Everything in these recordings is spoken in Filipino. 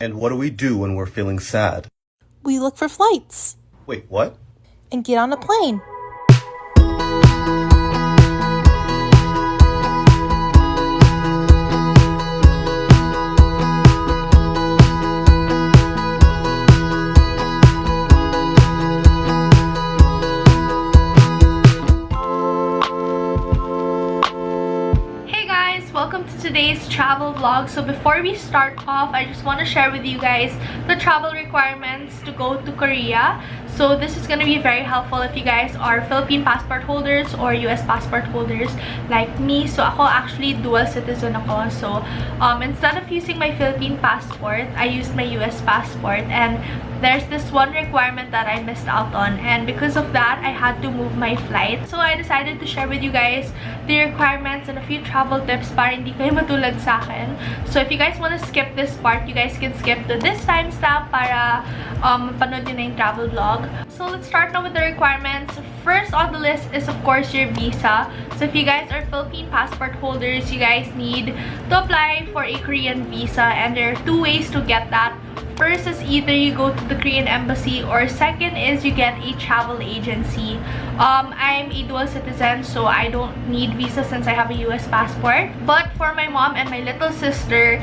And what do we do when we're feeling sad? We look for flights. Wait, what? And get on a plane. Welcome to today's travel vlog. So before we start off, I just want to share with you guys the travel requirements to go to Korea. So this is going to be very helpful if you guys are Philippine passport holders or US passport holders like me. So ako actually dual citizen ako. So instead of using my Philippine passport, I used my US passport, and there's this one requirement that I missed out on, and because of that I had to move my flight. So I decided to share with you guys the requirements and a few travel tips para hindi kayo matulad sa akin. So if you guys want to skip this part, you guys can skip to this timestamp para panood nyo na yung travel vlog. So let's start now with the requirements. First on the list is of course your visa. So if you guys are Philippine passport holders, you guys need to apply for a Korean visa, and there are two ways to get that. First is either you go to the Korean embassy, or second is you get a travel agency. I'm a dual citizen, so I don't need visa since I have a US passport. But for my mom and my little sister,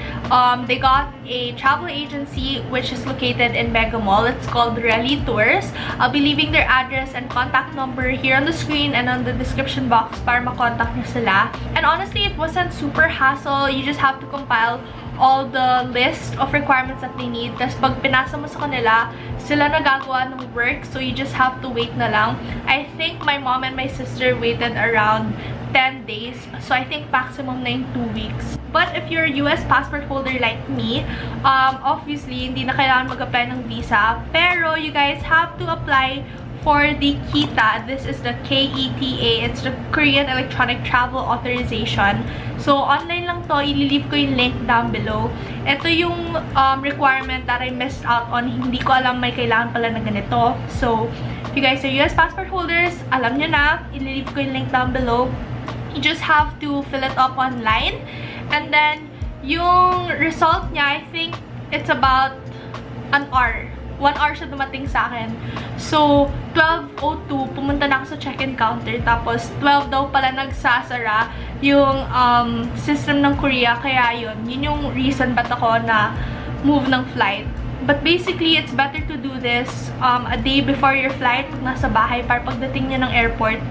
they got a travel agency which is located in Megamall. It's called Reli Tours. I'll be leaving their address and contact number here on the screen and on the description box para makontak nyo sila. And honestly, it wasn't super hassle. You just have to compile all the list of requirements that they need. Tapos pag pinasa mo sa kanila, sila nagagawa ng work. So you just have to wait na lang. I think my mom and my sister waited around 10 days. So I think maximum na yung 2 weeks. But if you're a US passport holder like me, obviously, hindi na kailangan mag-apply ng visa. Pero you guys have to apply for the K-Eta. This is the K-E-T-A. It's the Korean Electronic Travel Authorization. So, online lang to. Ililive ko yung link down below. Ito yung requirement that I missed out on. Hindi ko alam may kailangan pala na ganito. So, if you guys are US passport holders, alam nyo na. Ililive ko yung link down below. You just have to fill it up online. And then, yung result niya, I think it's about an hour. 1 hour siya dumating sa akin. So, 12:02, pumunta na ako sa check-in counter. Tapos, 12 daw pala nagsasara yung system ng Korea. Kaya yun yung reason ba't ako na move ng flight. But basically, it's better to do this a day before your flight, nasa bahay, para pagdating niya ng airport,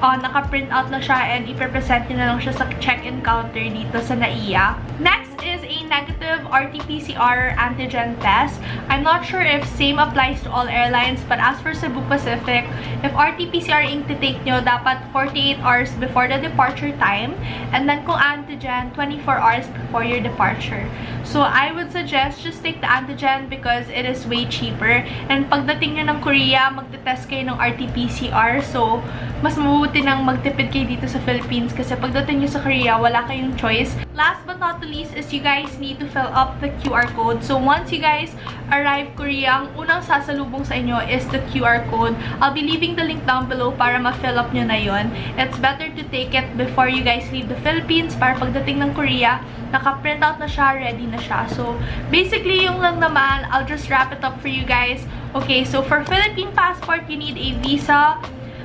naka-print out na siya and ipe-present niyo na lang siya sa check-in counter dito sa NAIA. Next is a negative RT-PCR antigen test. I'm not sure if same applies to all airlines, but as for Cebu Pacific, if RT-PCR yung titake nyo, dapat 48 hours before the departure time, and then kung antigen, 24 hours before your departure. So I would suggest just take the antigen because it is way cheaper. And pagdating nyo ng Korea, magte-test kayo ng RT-PCR. So, mas mabuti nang magtipid kayo dito sa Philippines kasi pagdating nyo sa Korea, wala kayong choice. Last but not the least is you guys need to fill up the QR code. So once you guys arrive Korea, ang unang sasalubong sa inyo is the QR code. I'll be leaving the link down below para ma-fill up nyo na yon. It's better to take it before you guys leave the Philippines para pagdating ng Korea, naka-print out na siya, ready na siya. So basically yung lang naman, I'll just wrap it up for you guys. Okay, so for Philippine passport, you need a visa,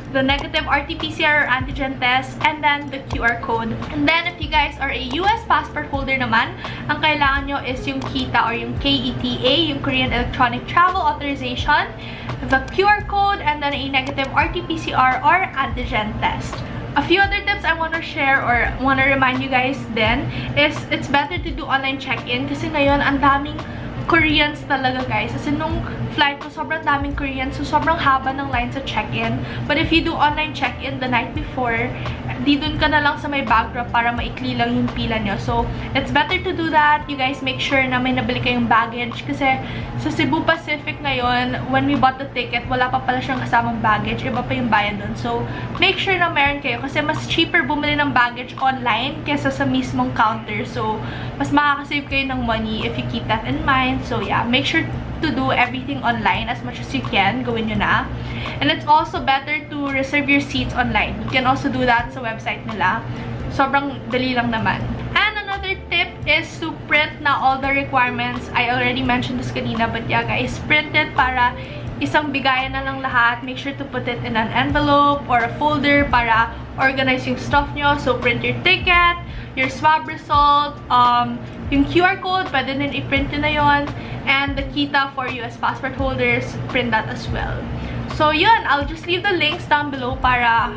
the negative RT-PCR or antigen test, and then the QR code. And then, if you guys are a US passport holder naman, ang kailangan nyo is yung K-Eta or yung K-E-T-A, yung Korean Electronic Travel Authorization, the QR code, and then a negative RT-PCR or antigen test. A few other tips I want to share or want to remind you guys then is it's better to do online check-in kasi ngayon ang daming Koreans talaga, guys. Kasi nung flight ko, sobrang daming Koreans. So, sobrang haba ng line sa check-in. But if you do online check-in the night before, di dun ka na lang sa may backdrop para maikli lang yung pila nyo. So, it's better to do that. You guys make sure na may nabili kayong baggage. Kasi sa Cebu Pacific ngayon, when we bought the ticket, wala pa pala siyang kasamang baggage. Iba pa yung bayad dun. So, make sure na meron kayo. Kasi mas cheaper bumili ng baggage online kesa sa mismong counter. So, mas makakasave kayo ng money if you keep that in mind. So yeah, make sure to do everything online as much as you can. Gawin nyo na. And it's also better to reserve your seats online. You can also do that sa website nila. Sobrang dali lang naman. And another tip tip is to print na all the requirements. I already mentioned this kanina, but yeah guys, print it para isang bigayan na lang lahat. Make sure to put it in an envelope or a folder para organize yung stuff nyo. So, print your ticket, your swab result, yung QR code, pwede din i-print nyo na yun. And the K-Eta for US passport holders, print that as well. So, yun. I'll just leave the links down below para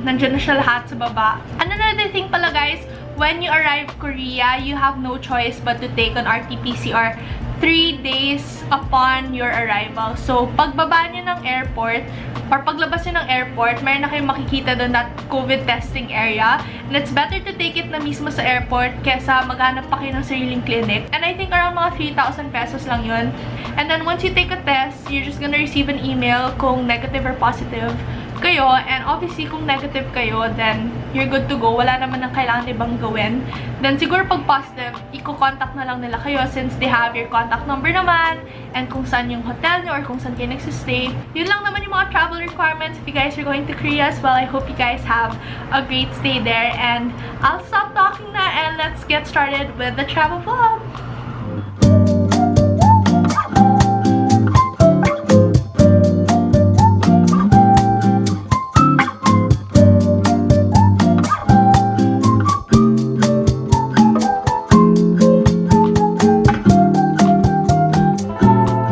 nandyan na siya lahat sa baba. And another thing pala guys, when you arrive Korea, you have no choice but to take an RT-PCR 3 days upon your arrival. So, pagbaba nyo ng airport, or paglabas nyo ng airport, mayroon na kayong makikita doon that COVID testing area. And it's better to take it na mismo sa airport kesa maghanap pa kayo ng sariling clinic. And I think around mga 3,000 pesos lang yun. And then, once you take a test, you're just gonna receive an email kung negative or positive kayo. And obviously, kung negative kayo, then you're good to go. Wala naman ng kailangan ibang gawin. Then, siguro pag positive, i-contact na lang nila kayo since they have your contact number naman and kung saan yung hotel nyo or kung saan kayo nagsistay. Yun lang naman yung mga travel requirements if you guys are going to Korea as well. I hope you guys have a great stay there. And I'll stop talking na and let's get started with the travel vlog.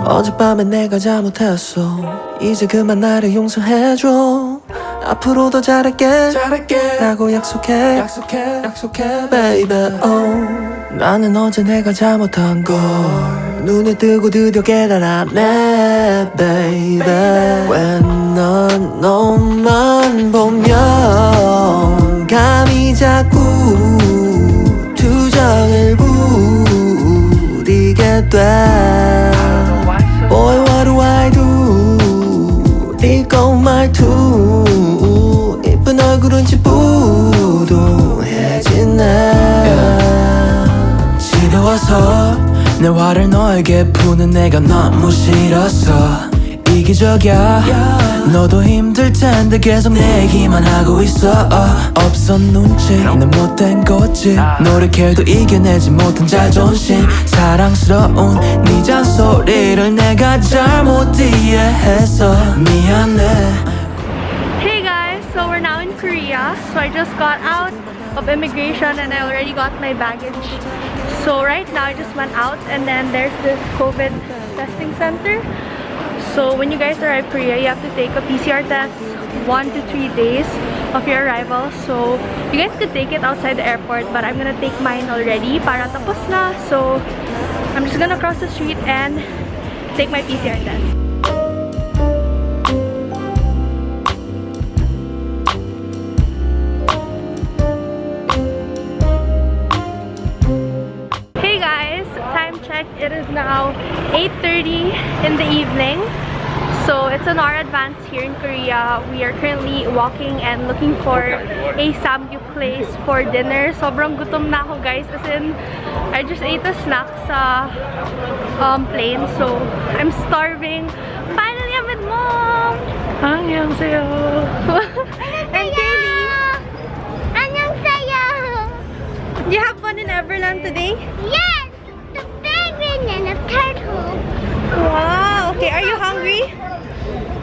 어젯밤에 내가 잘못했어 이제 그만 나를 용서해줘 앞으로 더 잘할게 라고 약속해 baby 나는 어제 내가 잘못한 걸 눈을 뜨고 드디어 깨달았네 baby 왜 넌 너만 보면 감이 자꾸 투정을 부리게 돼 Boy, what do I do? 이거 말투 이쁜 얼굴은 찌뿌둥해지네 지겨워서 내 화를 너에게 푸는 내가 너무 싫었어 이기적이야 너도 힘들 텐데 계속 내 얘기만 하고 있어 없어 눈치 내 못된 거지 노력해도 이겨내지 못한 자존심 사랑스러운 네 잔소리를 내가 잘못 이해해서 미안해. Hey guys, so we're now in Korea. So I just got out of immigration and I already got my baggage. So right now I just went out and then there's this COVID testing center. So when you guys arrive Korea, you have to take a PCR test 1 to 3 days of your arrival. So you guys could take it outside the airport, but I'm gonna take mine already para tapos na. So I'm just gonna cross the street and take my PCR test. Hey guys, time check. It is now 8:30 in the evening. So it's an hour advance here in Korea. We are currently walking and looking for a samgyup place for dinner. Sobrang gutom na ako guys. As in, I just ate a snack sa plane. So I'm starving. Finally, I'm with mom! 안녕하세요. And Kaylee. 안녕하세요. You have fun in Everland today? Yes, the penguin and a turtle. Wow! Okay, are you hungry?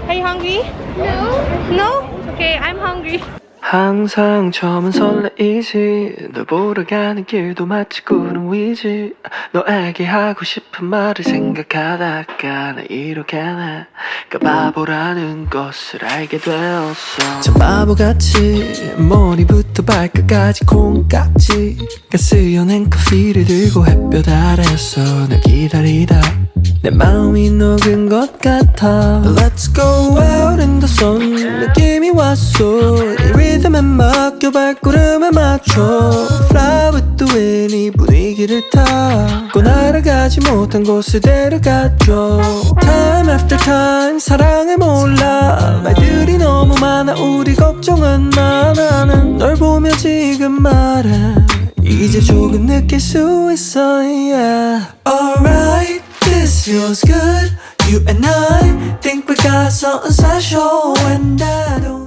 Are you hungry? No. No? Okay, I'm hungry. 항상 처음은 설레이지 널 보러 가는 길도 마치 구름 위지 너에게 하고 싶은 말을 생각하다가 나 이렇게 내가 바보라는 것을 알게 되었어 참 바보같이 머리부터 발끝까지 콩깍지 가스연한 커피를 들고 햇볕 아래서 널 기다리다 내 마음이 녹은 것 같아 Let's go out in the sun 느낌이 왔어 이 리듬에 맡겨 발걸음에 맞춰 Fly with the wind 이 분위기를 타고 날아가지 못한 곳에 데려가줘 Time after time 사랑을 몰라 말들이 너무 많아 우리 걱정은 많아 널 보며 지금 말해 이제 조금 느낄 수 있어 yeah. Alright This feels good. You and I think we got something special, and I don't.